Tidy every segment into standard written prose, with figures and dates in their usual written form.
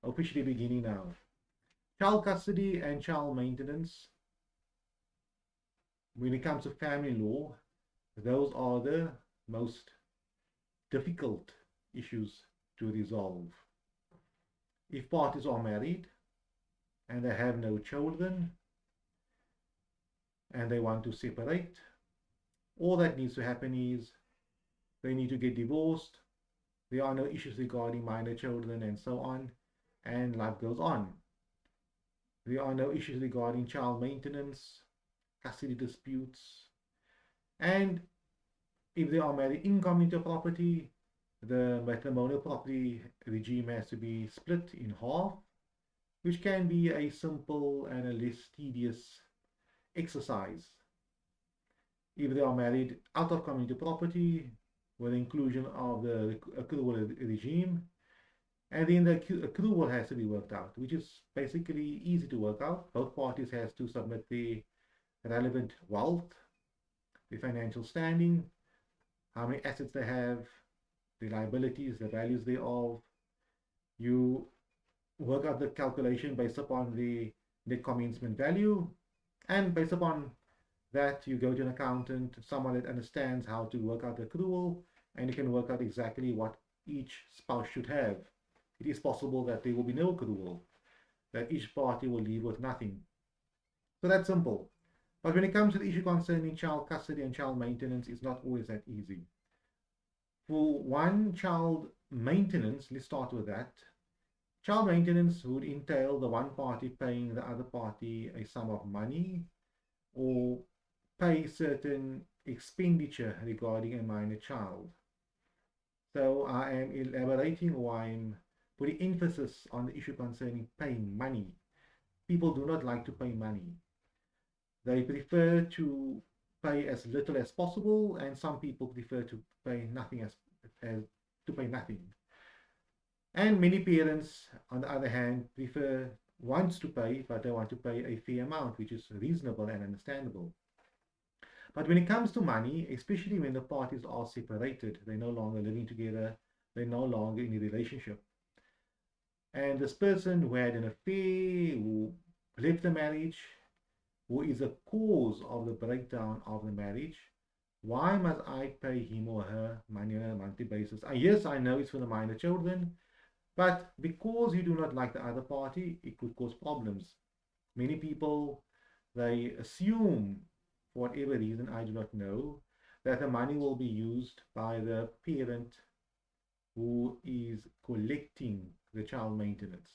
officially beginning now. Child custody and child maintenance, when it comes to family law, those are the most difficult issues to resolve. If parties are married and they have no children and they want to separate, all that needs to happen is they need to get divorced. There are no issues regarding minor children and so on, and life goes on. There are no issues regarding child maintenance, custody disputes, and if they are married in community property, the matrimonial property regime has to be split in half, which can be a simple and a less tedious exercise. If they are married out of community property, with the inclusion of the accrual regime, and then the accrual has to be worked out, which is basically easy to work out. Both parties has to submit the relevant wealth, the financial standing, how many assets they have, the liabilities, the values thereof. You work out the calculation based upon the net commencement value, and based upon that you go to an accountant, someone that understands how to work out the accrual, and you can work out exactly what each spouse should have. It is possible that there will be no accrual, that each party will leave with nothing. So that's simple. But when it comes to the issue concerning child custody and child maintenance, it's not always that easy. For one, child maintenance, let's start with that. Child maintenance would entail the one party paying the other party a sum of money or pay certain expenditure regarding a minor child. So I am elaborating, or I'm putting emphasis on the issue concerning paying money. People do not like to pay money. They prefer to pay as little as possible, and some people prefer to pay nothing as to pay nothing. And many parents, on the other hand, wants to pay, but they want to pay a fair amount, which is reasonable and understandable. But when it comes to money, especially when the parties are separated, they're no longer living together, they're no longer in a relationship, and this person who had an affair, who left the marriage, who is the cause of the breakdown of the marriage, why must I pay him or her money on a monthly basis? Yes, I know it's for the minor children, but because you do not like the other party, it could cause problems. Many people, they assume, for whatever reason, I do not know, that the money will be used by the parent who is collecting the child maintenance,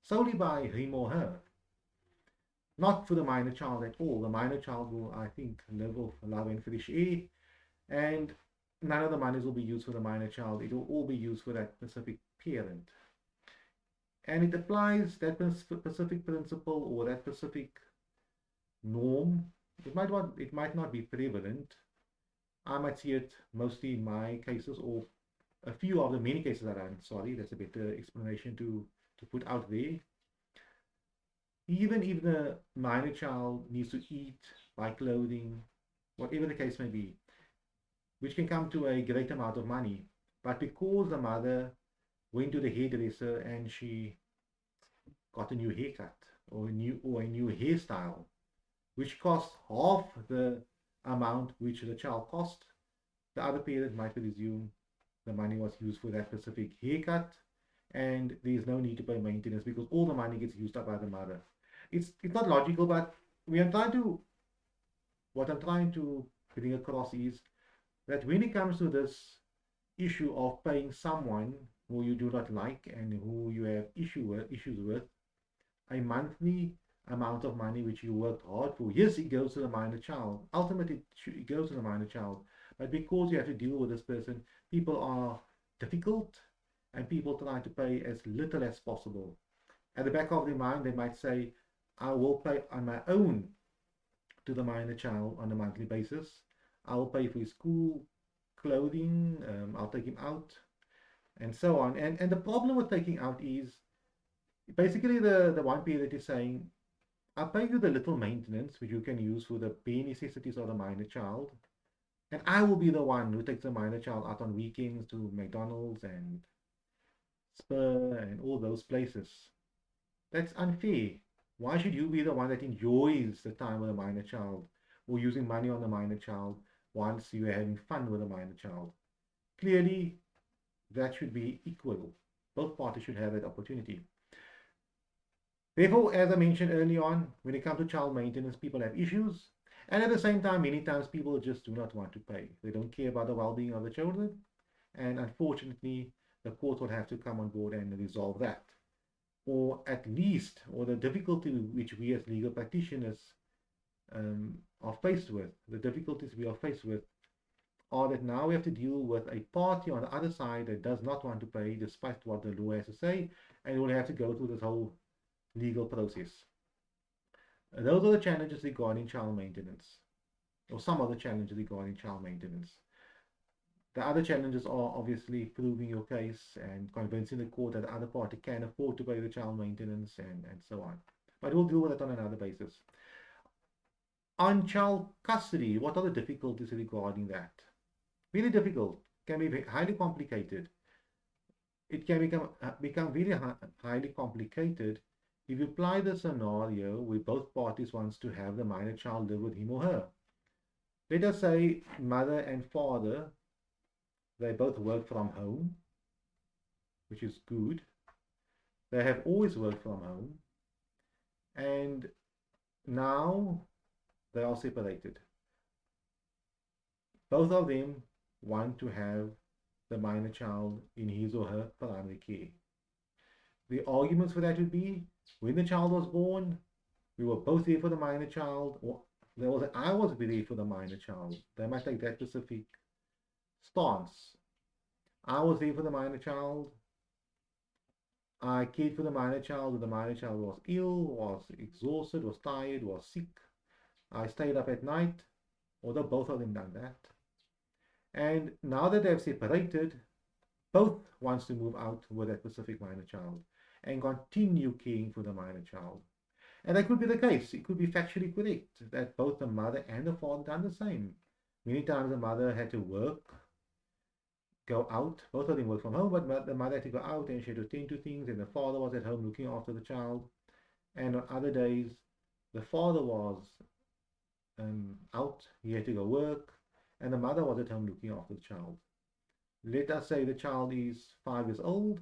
solely by him or her. Not for the minor child at all. The minor child will, I think, live off love and fresh air, and none of the monies will be used for the minor child. It will all be used for that specific parent. And it applies that specific principle or that specific norm. It might not be prevalent. I might see it mostly in my cases, or a few of the many cases that I'm sorry, that's a better explanation to put out there. Even if the minor child needs to eat, buy clothing, whatever the case may be, which can come to a great amount of money, but because the mother went to the hairdresser and she got a new haircut or a new hairstyle, which cost half the amount which the child cost, the other parent might presume the money was used for that specific haircut, and there is no need to pay maintenance because all the money gets used up by the mother. It's not logical, but what I'm trying to bring across is that when it comes to this issue of paying someone who you do not like and who you have issues with, a monthly amount of money which you worked hard for, yes, it goes to the minor child. Ultimately, it goes to the minor child. But because you have to deal with this person, people are difficult and people try to pay as little as possible. At the back of their mind, they might say, I will pay on my own to the minor child on a monthly basis. I will pay for his school, clothing, I'll take him out, and so on. And the problem with taking out is basically the one parent is saying, I'll pay you the little maintenance which you can use for the bare necessities of the minor child, and I will be the one who takes the minor child out on weekends to McDonald's and Spur and all those places. That's unfair. Why should you be the one that enjoys the time with a minor child or using money on the minor child once you are having fun with a minor child? Clearly, that should be equal. Both parties should have that opportunity. Therefore, as I mentioned early on, when it comes to child maintenance, people have issues. And at the same time, many times people just do not want to pay. They don't care about the well being of the children. And unfortunately, the court will have to come on board and resolve that. Or at least, or the difficulty which we as legal practitioners are faced with, the difficulties we are faced with are that now we have to deal with a party on the other side that does not want to pay despite what the law has to say, and we'll have to go through this whole legal process. Those are the challenges regarding child maintenance, or some of the challenges regarding child maintenance. The other challenges are obviously proving your case and convincing the court that the other party can afford to pay the child maintenance and so on. But we'll deal with it on another basis. On child custody, what are the difficulties regarding that? Really difficult, can be highly complicated. It can become really highly complicated if you apply the scenario where both parties wants to have the minor child live with him or her. Let us say mother and father, they both work from home, which is good. They have always worked from home, and now they are separated. Both of them want to have the minor child in his or her primary care. The arguments for that would be when the child was born, we were both there for the minor child, or I was there for the minor child. They might take that specific stance. I was there for the minor child. I cared for the minor child when the minor child was ill, was exhausted, was tired, was sick. I stayed up at night, although both of them done that. And now that they've separated, both wants to move out with that specific minor child and continue caring for the minor child. And that could be the case. It could be factually correct that both the mother and the father done the same. Many times the mother had to work, go out. Both of them work from home, but the mother had to go out and she had to attend to things, and the father was at home looking after the child. And on other days, the father was out, he had to go work, and the mother was at home looking after the child. Let us say the child is 5 years old,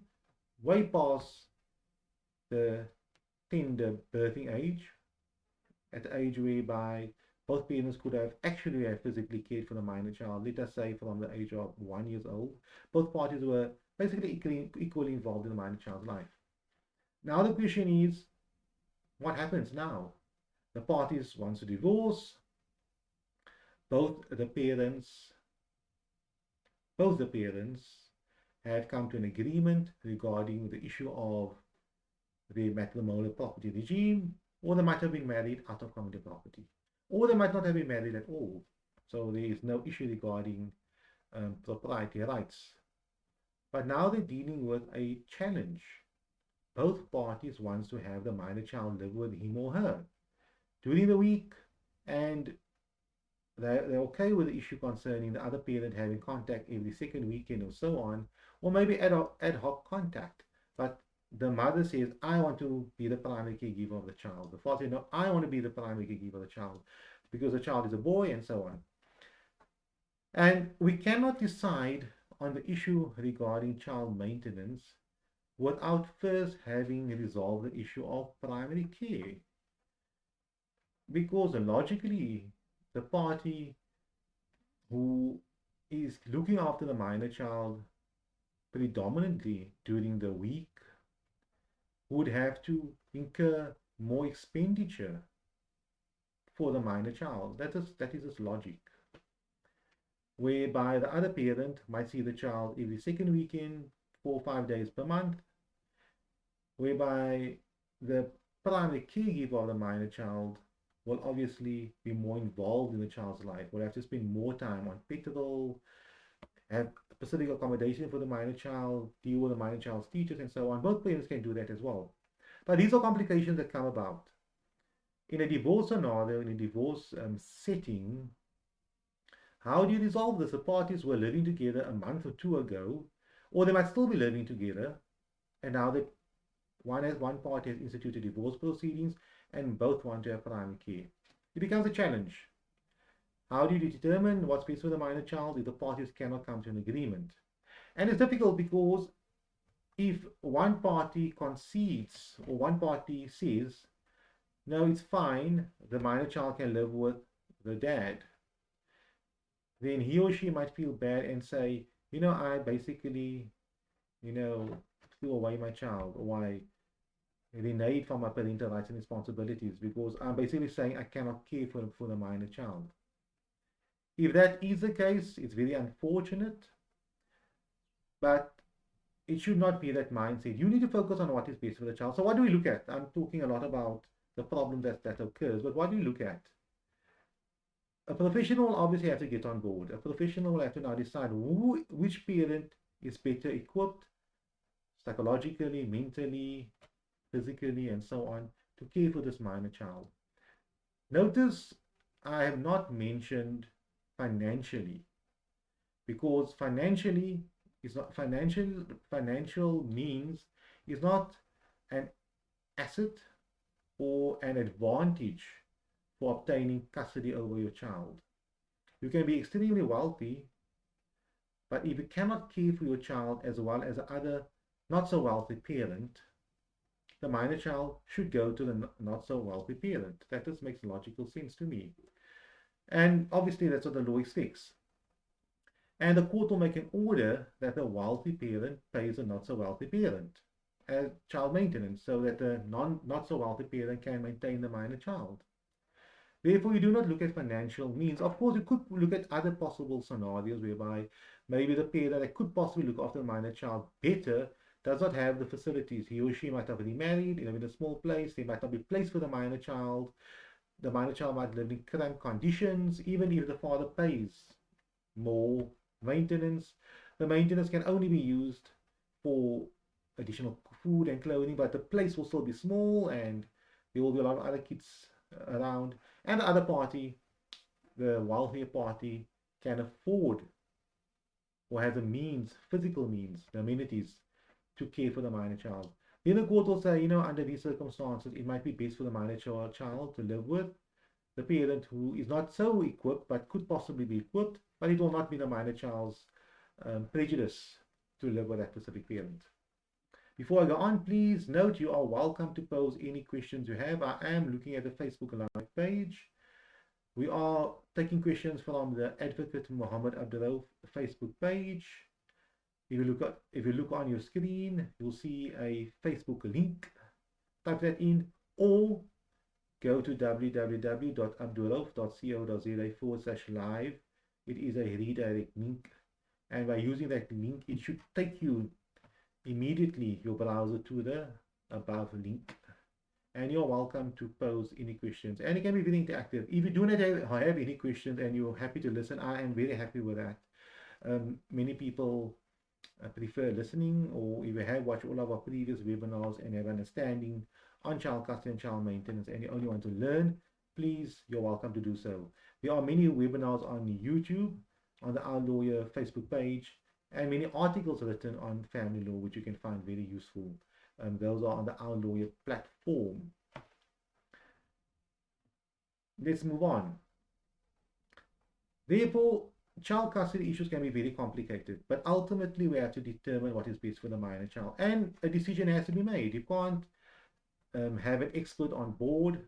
way past the tender birthing age, at the age whereby both parents could have actually have physically cared for the minor child. Let us say from the age of 1 year old, both parties were basically equally involved in the minor child's life. Now the question is, what happens now? The parties want to divorce. Both the parents have come to an agreement regarding the issue of the matrimonial property regime, or they might have been married out of common property, or they might not have been married at all. So there is no issue regarding propriety rights. But now they're dealing with a challenge. Both parties wants to have the minor child live with him or her during the week, and they're okay with the issue concerning the other parent having contact every second weekend or so on, or maybe ad hoc contact. But the mother says, I want to be the primary caregiver of the child. The father says, no, I want to be the primary caregiver of the child because the child is a boy, and so on. And we cannot decide on the issue regarding child maintenance without first having resolved the issue of primary care. Because logically, the party who is looking after the minor child predominantly during the week would have to incur more expenditure for the minor child. That is just logic. Whereby the other parent might see the child every second weekend, 4 or 5 days per month, whereby the primary caregiver of the minor child will obviously be more involved in the child's life, will have to spend more time on petrol, have specific accommodation for the minor child, deal with the minor child's teachers, and so on. Both parents can do that as well. But these are complications that come about. In a divorce scenario, in a divorce setting, how do you resolve this? The parties were living together a month or two ago, or they might still be living together, and now they one party has instituted divorce proceedings and both want to have primary care. It becomes a challenge. How do you determine what's best for the minor child if the parties cannot come to an agreement? And it's difficult because if one party concedes or one party says, no, it's fine, the minor child can live with the dad, then he or she might feel bad and say, I basically, threw away my child, or I reneged from my parental rights and responsibilities because I'm basically saying I cannot care for the minor child. If that is the case, it's very unfortunate, but it should not be that mindset. You need to focus on what is best for the child. So what do we look at? I'm talking a lot about the problem that occurs, but what do we look at? A professional obviously has to get on board. A professional will have to now decide which parent is better equipped psychologically, mentally, physically, and so on to care for this minor child. Notice I have not mentioned financially, because financially is not financial means is not an asset or an advantage for obtaining custody over your child. You can be extremely wealthy, but if you cannot care for your child as well as the other not so wealthy parent, the minor child should go to the not so wealthy parent. That just makes logical sense to me. And obviously that's what the law expects. And the court will make an order that the wealthy parent pays a not so wealthy parent as child maintenance so that the not so wealthy parent can maintain the minor child. Therefore, you do not look at financial means. Of course, you could look at other possible scenarios whereby maybe the parent that could possibly look after the minor child better does not have the facilities. He or she might have remarried, live in a small place, there might not be place for the minor child. The minor child might live in cramped conditions, even if the father pays more maintenance. The maintenance can only be used for additional food and clothing, but the place will still be small and there will be a lot of other kids around. And the other party, the wealthier party, can afford or has the means, physical means, the amenities to care for the minor child. Then the court will say, under these circumstances, it might be best for the minor child to live with the parent who is not so equipped but could possibly be equipped, but it will not be the minor child's prejudice to live with that specific parent. Before I go on, please note you are welcome to pose any questions you have. I am looking at the Facebook Live page. We are taking questions from the Advocate Muhammad Abduroaf Facebook page. If you look on your screen, you'll see a Facebook link. Type that in or go to www.abduroaf.co.za/live. It is a redirect link, and by using that link, it should take you immediately your browser to the above link. And you're welcome to pose any questions, and it can be very interactive. If you do not have any questions and you're happy to listen, I am very happy with that. Many people prefer listening, or if you have watched all of our previous webinars and have understanding on child custody and child maintenance and you only want to learn, please, you're welcome to do so. There are many webinars on YouTube, on the Our Lawyer Facebook page, and many articles written on family law, which you can find very useful. Those are on the Our Lawyer platform. Let's move on. Therefore, child custody issues can be very complicated, but ultimately we have to determine what is best for the minor child, and a decision has to be made. You can't have an expert on board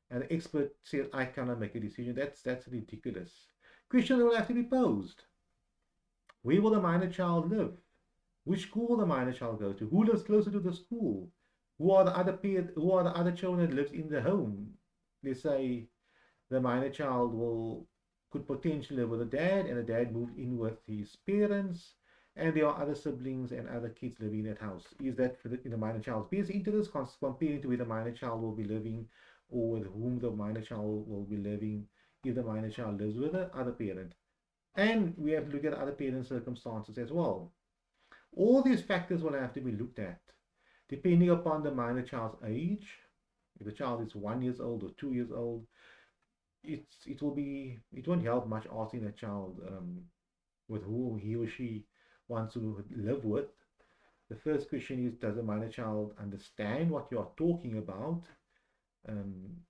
and the expert says, I cannot make a decision. That's ridiculous. Questions will have to be posed. Where will the minor child live? Which school will the minor child go to? Who lives closer to the school? Who are the other children that lives in the home? They say the minor child could potentially live with a dad, and the dad moved in with his parents, and there are other siblings and other kids living in that house. Is that in the minor child's best interest, comparing to where the minor child will be living, or with whom the minor child will be living if the minor child lives with the other parent? And we have to look at other parents' circumstances as well. All these factors will have to be looked at, depending upon the minor child's age. If the child is 1 year old or 2 years old, it won't help much asking that child with who he or she wants to live with. The first question is, does the minor child understand what you are talking about? Um,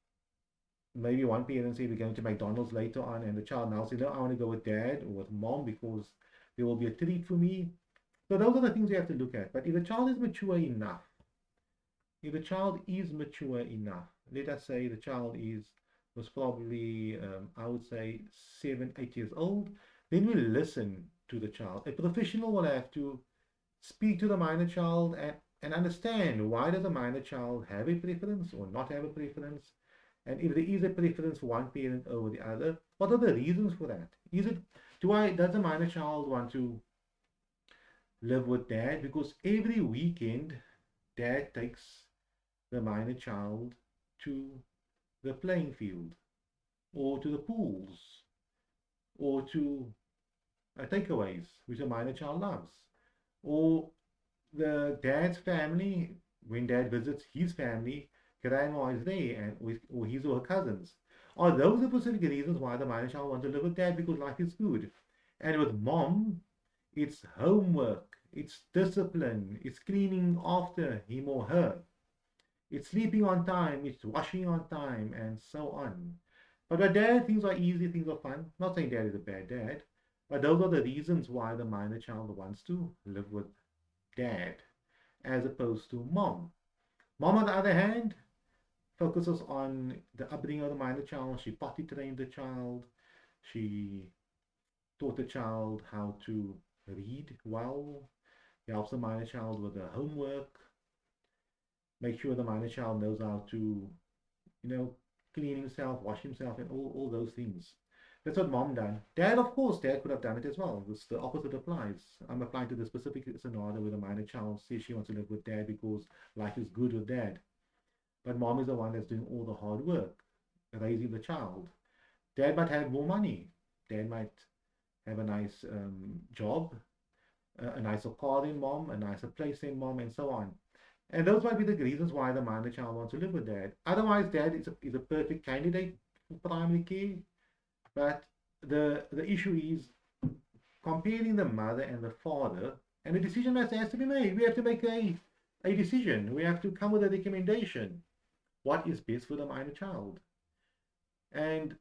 Maybe one parent say we're going to McDonald's later on, and the child now says, no, I want to go with dad or with mom because there will be a treat for me. So those are the things you have to look at. But if the child is mature enough, let us say the child was probably, I would say, 7, 8 years old, then we listen to the child. A professional will have to speak to the minor child and understand, why does the minor child have a preference or not have a preference? And if there is a preference for one parent over the other, what are the reasons for that? Does the minor child want to live with dad? Because every weekend, dad takes the minor child to the playing field or to the pools or to takeaways, which the minor child loves. Or the dad's family, when dad visits his family, grandma is there, or his or her cousins. Are those the specific reasons why the minor child wants to live with dad? Because life is good. And with mom, it's homework, it's discipline, it's cleaning after him or her, it's sleeping on time, it's washing on time, and so on. But with dad, things are easy, things are fun. Not saying dad is a bad dad, but those are the reasons why the minor child wants to live with dad as opposed to mom. Mom, on the other hand, focuses on the upbringing of the minor child. She potty trained the child. She taught the child how to read well. Helps the minor child with the homework. Make sure the minor child knows how to, you know, clean himself, wash himself, and all those things. That's what mom done. Dad, of course, dad could have done it as well. The opposite applies. I'm applying to the specific scenario where the minor child says she wants to live with dad because life is good with dad. But mom is the one that's doing all the hard work, raising the child. Dad might have more money. Dad might have a nice job, a nicer car than mom, a nicer place than mom, and so on. And those might be the reasons why the minor child wants to live with dad. Otherwise, dad is a perfect candidate for primary care. But the issue is comparing the mother and the father, and the decision has to be made. We have to make a decision. We have to come with a recommendation. What is best for the minor child? And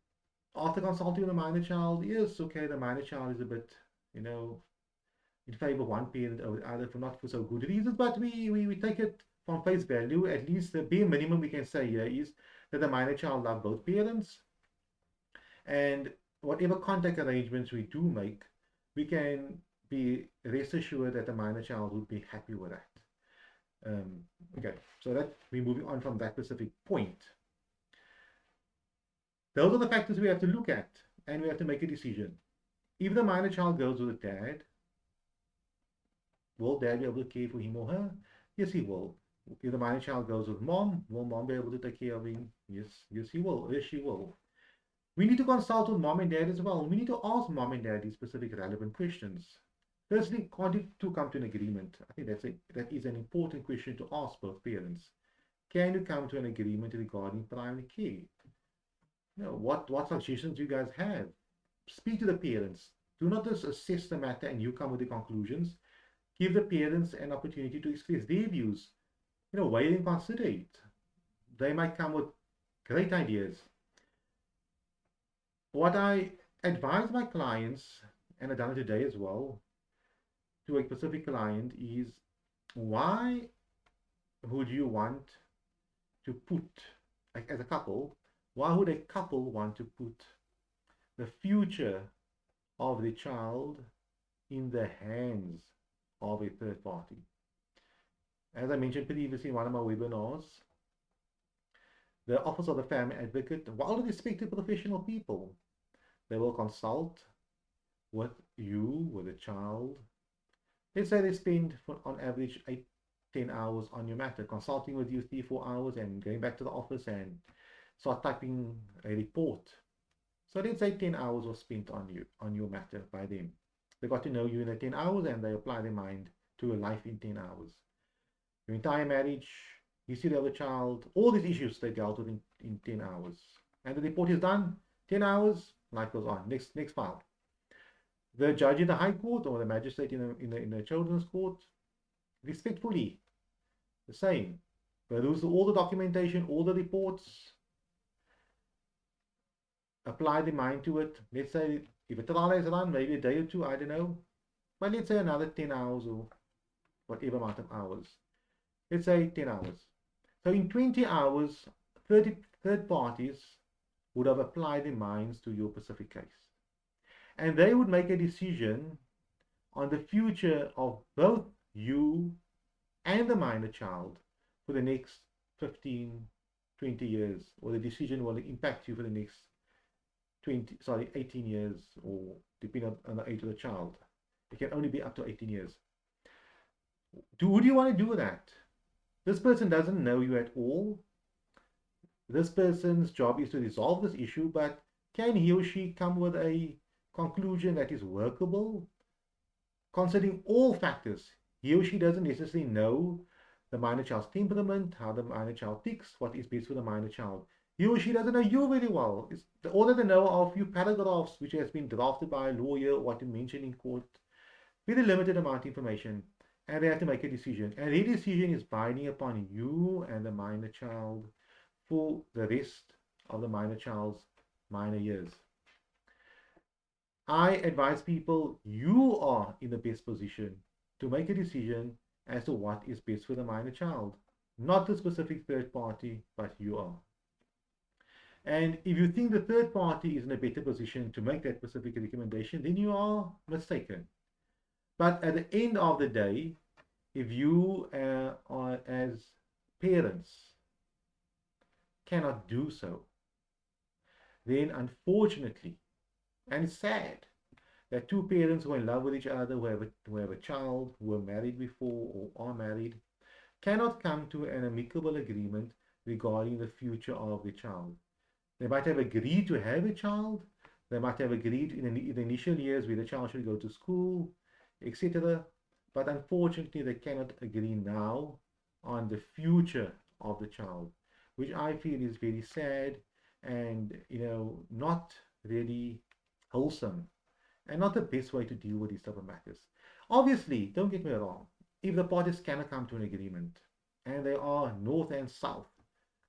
after consulting the minor child, yes, okay, the minor child is a bit, you know, in favor of one parent over the other for not for so good reasons, but we take it from face value. At least the bare minimum we can say here is that the minor child loves both parents, and whatever contact arrangements we do make, we can be rest assured that the minor child would be happy with that. Okay, so that we're moving on from that specific point. Those are the factors we have to look at, and we have to make a decision. If the minor child goes with dad, will dad be able to care for him or her? Yes, he will. If the minor child goes with mom, will mom be able to take care of him? Yes, he will. Yes, she will. We need to consult with mom and dad as well. We need to ask mom and dad these specific relevant questions. Firstly, can't you come to an agreement? I think that is an important question to ask both parents. Can you come to an agreement regarding primary care? You know, what suggestions you guys have? Speak to the parents. Do not just assess the matter and you come with the conclusions. Give the parents an opportunity to express their views. You know, weigh and consider it. They might come with great ideas. What I advise my clients, and I've done it today as well, to a specific client is, why would you want to put, like as a couple, why would a couple want to put the future of the child in the hands of a third party? As I mentioned previously in one of my webinars, the Office of the Family Advocate, while respected professional people, they will consult with you, with the child. Let's say they spend, on average, 8-10 hours on your matter, consulting with you 3-4 hours and going back to the office and start typing a report. So let's say 10 hours was spent on your matter by them. They got to know you in the 10 hours and they apply their mind to a life in 10 hours. Your entire marriage, history of the child, all these issues they dealt with in 10 hours. And the report is done, 10 hours, life goes on. Next file. The judge in the High Court or the magistrate in the children's court, respectfully, the same. Peruse all the documentation, all the reports, apply the mind to it. Let's say if a trial is run, maybe a day or two, I don't know. But let's say another 10 hours or whatever amount of hours. Let's say 10 hours. So in 20 hours, 30 third parties would have applied their minds to your specific case. And they would make a decision on the future of both you and the minor child for the next 15, 20 years, or the decision will impact you for the next 18 years, or depending on the age of the child. It can only be up to 18 years. Would you want to do that? This person doesn't know you at all. This person's job is to resolve this issue, but can he or she come with a conclusion that is workable? Considering all factors, he or she doesn't necessarily know the minor child's temperament, how the minor child ticks, what is best for the minor child. He or she doesn't know you very well. All that they know are a few paragraphs which has been drafted by a lawyer or what to mention in court. Very limited amount of information. And they have to make a decision. And their decision is binding upon you and the minor child for the rest of the minor child's minor years. I advise people, you are in the best position to make a decision as to what is best for the minor child. Not the specific third party, but you are. And if you think the third party is in a better position to make that specific recommendation, then you are mistaken. But at the end of the day, if you are as parents cannot do so, then unfortunately, and it's sad that two parents who are in love with each other, who have a child, who are married before or are married, cannot come to an amicable agreement regarding the future of the child. They might have agreed to have a child. They might have agreed in the initial years where the child should go to school, etc. But unfortunately, they cannot agree now on the future of the child, which I feel is very sad and, not really wholesome and not the best way to deal with these type of matters. Obviously, don't get me wrong, if the parties cannot come to an agreement and they are north and south,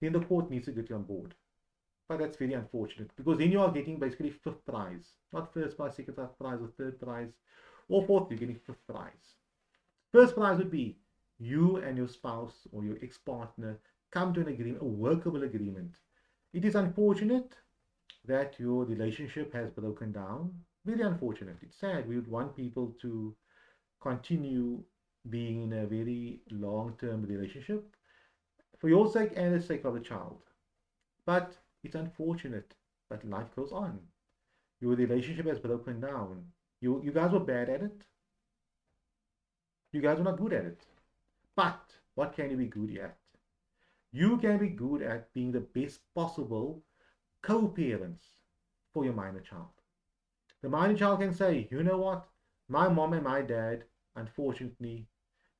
then the court needs to get you on board. But that's very unfortunate, because then you are getting basically fifth prize, not first prize, second prize, or third prize, or fourth. You're getting fifth prize. First prize would be you and your spouse or your ex-partner come to an agreement, a workable agreement. It is unfortunate that your relationship has broken down. Very unfortunate. It's sad. We would want people to continue being in a very long-term relationship for your sake and the sake of the child. But it's unfortunate, but life goes on. Your relationship has broken down. You guys were bad at it. You guys were not good at it. But what can you be good at? You can be good at being the best possible co-parents for your minor child. The minor child can say, you know what? My mom and my dad, unfortunately,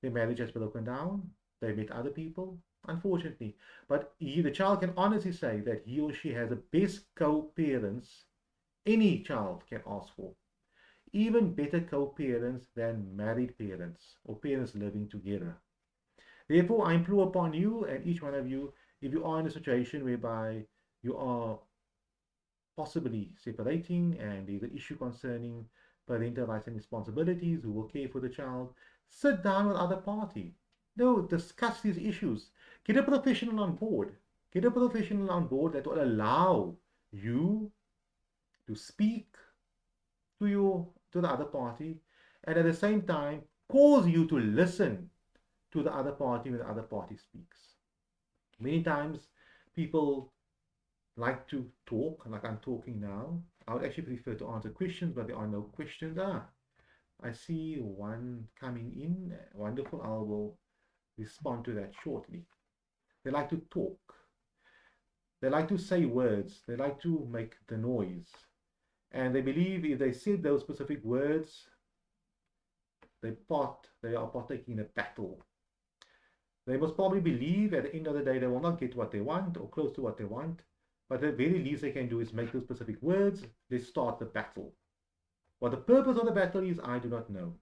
their marriage has broken down. They met other people, unfortunately. But the child can honestly say that he or she has the best co-parents any child can ask for. Even better co-parents than married parents or parents living together. Therefore, I implore upon you and each one of you, if you are in a situation whereby you are possibly separating and there's an issue concerning parental rights and responsibilities, who will care for the child, sit down with other party. No, discuss these issues. Get a professional on board. Get a professional on board that will allow you to speak to the other party, and at the same time cause you to listen to the other party when the other party speaks. Many times people like to talk like I'm talking now. I would actually prefer to answer questions, but there are no questions. I see one coming in. Wonderful. I will respond to that shortly. They like to talk. They like to say words. They like to make the noise. And they believe if they said those specific words, they are partaking in a battle. They must probably believe at the end of the day they will not get what they want or close to what they want, but the very least they can do is make those specific words. They start the battle. What the purpose of the battle is, I do not know.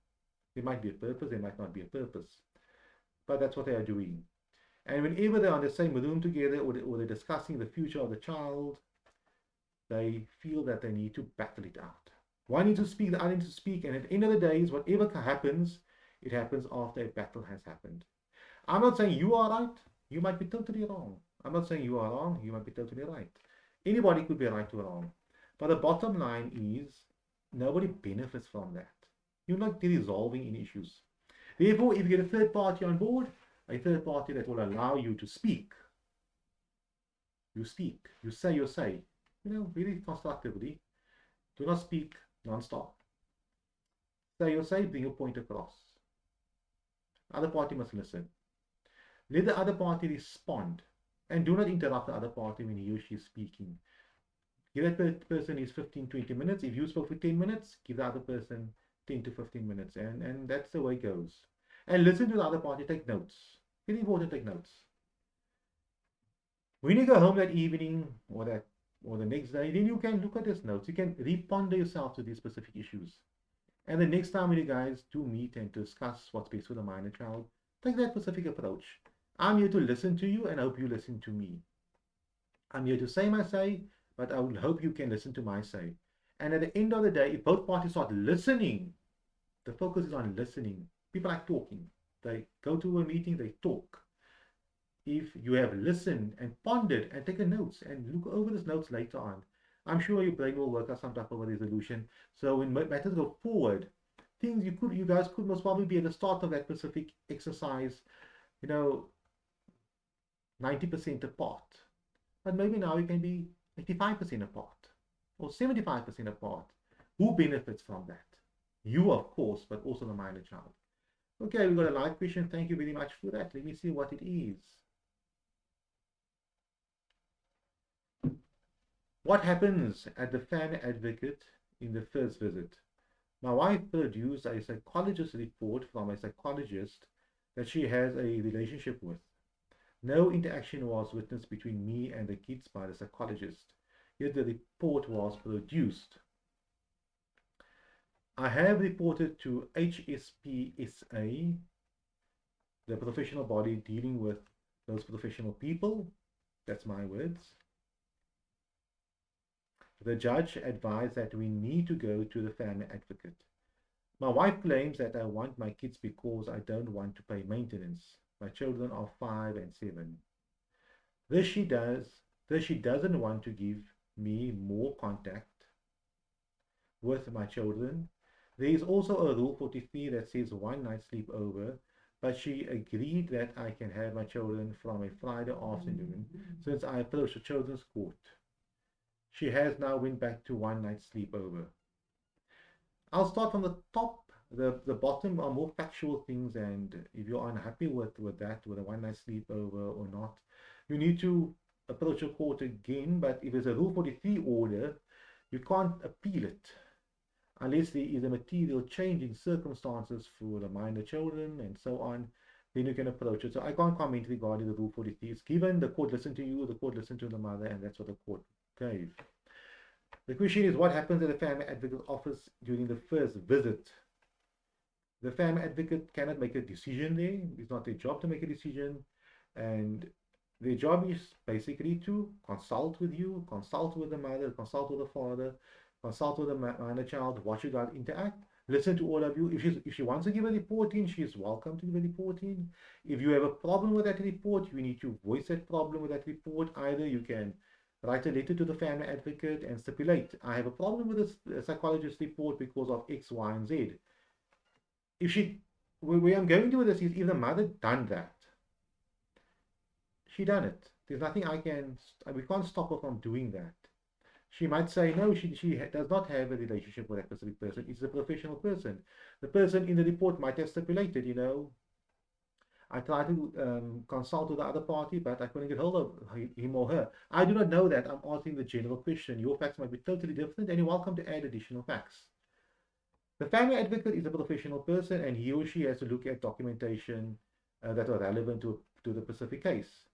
There might be a purpose, there might not be a purpose. but that's what they are doing. And whenever they're in the same room together, or they're discussing the future of the child, they feel that they need to battle it out. One needs to speak, the other needs to speak, and at the end of the day, whatever happens, it happens after a battle has happened. I'm not saying you are right, you might be totally wrong. I'm not saying you are wrong, you might be totally right. Anybody could be right or wrong. But the bottom line is, nobody benefits from that. You're not resolving any issues. Therefore, if you get a third party on board, a third party that will allow you to speak, you speak, you say your say, very constructively. Do not speak non-stop. Say your say, bring your point across. The other party must listen. Let the other party respond, and do not interrupt the other party when he or she is speaking. Give that person his 15-20 minutes. If you spoke for 10 minutes, give the other person 10 to 15 minutes, and that's the way it goes. And listen to the other party, take notes. Very important, take notes. When you go home that evening or the next day, then you can look at these notes. You can reponder yourself to these specific issues. And the next time when you guys do meet and discuss what's best for the minor child, take that specific approach. I'm here to listen to you, and I hope you listen to me. I'm here to say my say, but I would hope you can listen to my say. And at the end of the day, if both parties start listening, the focus is on listening. People like talking. They go to a meeting, they talk. If you have listened and pondered and taken notes and look over these notes later on, I'm sure your brain will work out some type of a resolution. So when matters go forward, things you guys could most probably be at the start of that specific exercise, 90% apart. But maybe now you can be 85% apart or 75% apart. Who benefits from that? You, of course, but also the minor child. Okay, we've got a live question. Thank you very much for that. Let me see what it is. What happens at the family advocate in the first visit? My wife produced a psychologist report from a psychologist that she has a relationship with. No interaction was witnessed between me and the kids by the psychologist, yet the report was produced. I have reported to HSPSA, the professional body dealing with those professional people. That's my words. The judge advised that we need to go to the family advocate. My wife claims that I want my kids because I don't want to pay maintenance. My children are 5 and 7. This she doesn't want to give me more contact with my children. There is also a Rule 43 that says one night sleepover, but she agreed that I can have my children from a Friday afternoon since I approached the children's court. She has now went back to one night sleepover. I'll start from the top. The bottom are more factual things, and if you're unhappy with that, with a one night sleepover or not, you need to approach a court again. But if there's a Rule 43 order, you can't appeal it unless there is a material change in circumstances for the minor children and so on. Then you can approach it. So I can't comment regarding the Rule 43. It's given, the court listened to you, the court listened to the mother, and that's what the court gave. The question is, what happens at the family advocate's office during the first visit? The family advocate cannot make a decision there. It's not their job to make a decision. And their job is basically to consult with you, consult with the mother, consult with the father, consult with the minor child, watch you guys interact, listen to all of you. If she wants to give a report in, she is welcome to give a report in. If you have a problem with that report, you need to voice that problem with that report. Either you can write a letter to the family advocate and stipulate, I have a problem with this psychologist report because of X, Y, and Z. Where I'm going to with this is, if the mother done that, she done it. There's nothing we can't stop her from doing that. She might say, no, she does not have a relationship with that specific person. It's a professional person. The person in the report might have stipulated, I tried to consult with the other party, but I couldn't get hold of him or her. I do not know that. I'm asking the general question. Your facts might be totally different, and you're welcome to add additional facts. The family advocate is a professional person, and he or she has to look at documentation that are relevant to the specific case.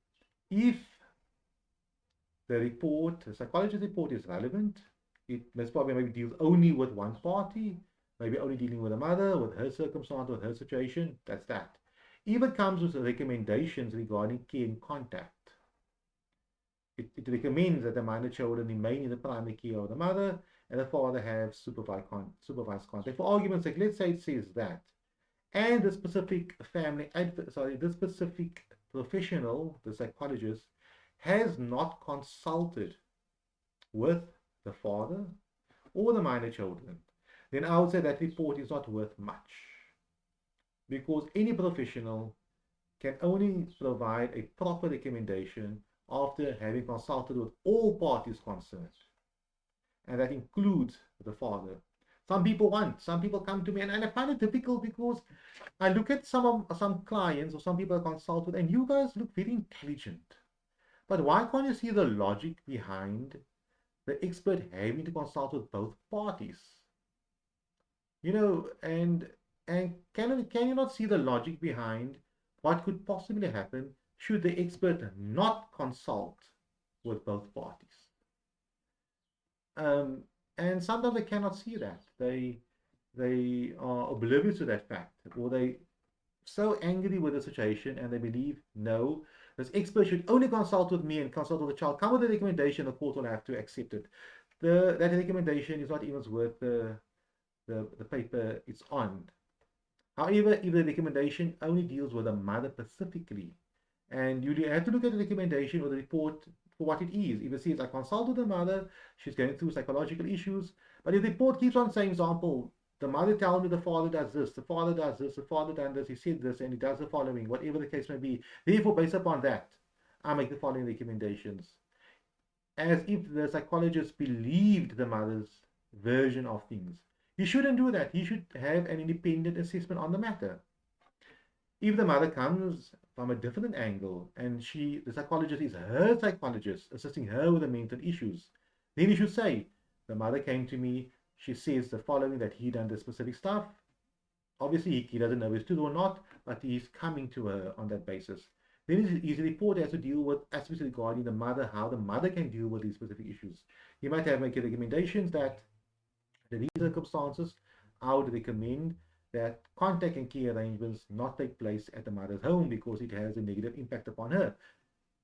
If the psychologist report is relevant, it must probably maybe deal only with one party, maybe only dealing with the mother, with her circumstance, with her situation. That's that. even comes with recommendations regarding care and contact. It recommends that the minor children remain in the primary care of the mother and the father have supervised contact. For argument's sake, let's say it says that. And the specific this specific professional, the psychologist, has not consulted with the father or the minor children, then I would say that report is not worth much. Because any professional can only provide a proper recommendation after having consulted with all parties concerned. And that includes the father. Some people come to me, and I find it difficult because I look at some clients or some people I consult with, and you guys look very intelligent. But why can't you see the logic behind the expert having to consult with both parties? You know, and can you not see the logic behind what could possibly happen should the expert not consult with both parties? Um, and sometimes they cannot see that. They are oblivious to that fact, or they so angry with the situation and they believe, no, this expert should only consult with me and consult with the child. Come with a recommendation, the court will have to accept it. That recommendation is not even worth the paper it's on. However, if the recommendation only deals with the mother specifically, and you have to look at the recommendation or the report for what it is. If it says, I consulted the mother, she's going through psychological issues, but if the report keeps on saying, example, the mother tells me the father does this, the father does this, the father does this, he said this, and he does the following, whatever the case may be. Therefore, based upon that, I make the following recommendations. As if the psychologist believed the mother's version of things. He shouldn't do that. He should have an independent assessment on the matter. If the mother comes from a different angle and the psychologist is her psychologist, assisting her with the mental issues, then you should say, the mother came to me, she says the following, that he done this specific stuff. Obviously, he doesn't know if it's true or not, but he's coming to her on that basis. Then his report has to deal with aspects regarding the mother, how the mother can deal with these specific issues. He might have made recommendations that in these circumstances, I would recommend that contact and care arrangements not take place at the mother's home because it has a negative impact upon her.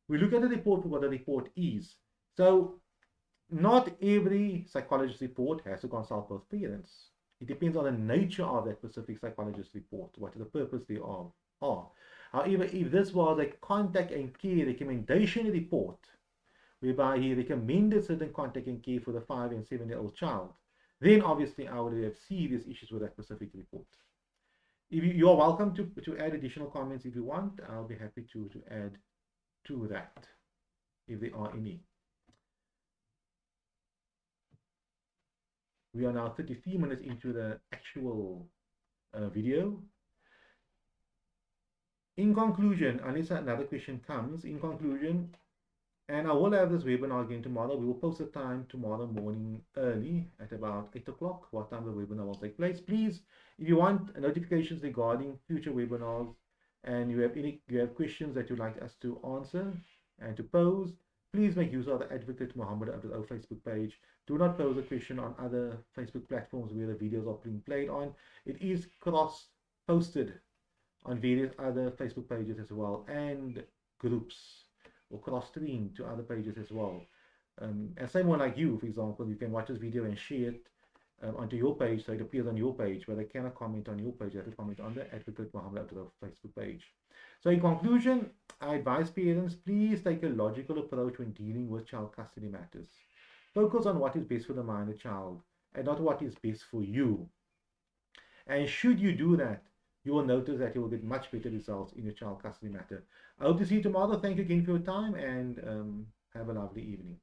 We look at the report for what the report is. So not every psychologist report has to consult both parents. It depends on the nature of that specific psychologist report, what the purpose thereof are. However, if this was a contact and care recommendation report, whereby he recommended certain contact and care for the 5 and 7-year-old child, then obviously I would have serious issues with that specific report. If you are welcome to add additional comments if you want. I'll be happy to add to that if there are any. We are now 33 minutes into the actual video. In conclusion, unless another question comes, in conclusion, and I will have this webinar again tomorrow. We will post the time tomorrow morning early at about 8 o'clock, what time the webinar will take place. Please, if you want notifications regarding future webinars and you have questions that you'd like us to answer and to pose, please make use of the Advocate Muhammad Abduroaf Facebook page. Do not pose a question on other Facebook platforms where the videos are being played on. It is cross-posted on various other Facebook pages as well, and groups, or cross-stream to other pages as well. And someone like you, for example, you can watch this video and share it onto your page so it appears on your page, but I cannot comment on your page. I have to comment on the Advocate Muhammad Abduroaf Facebook page. So in conclusion, I advise parents, please take a logical approach when dealing with child custody matters. Focus on what is best for the minor child and not what is best for you. And should you do that, you will notice that you will get much better results in your child custody matter. I hope to see you tomorrow. Thank you again for your time, and have a lovely evening.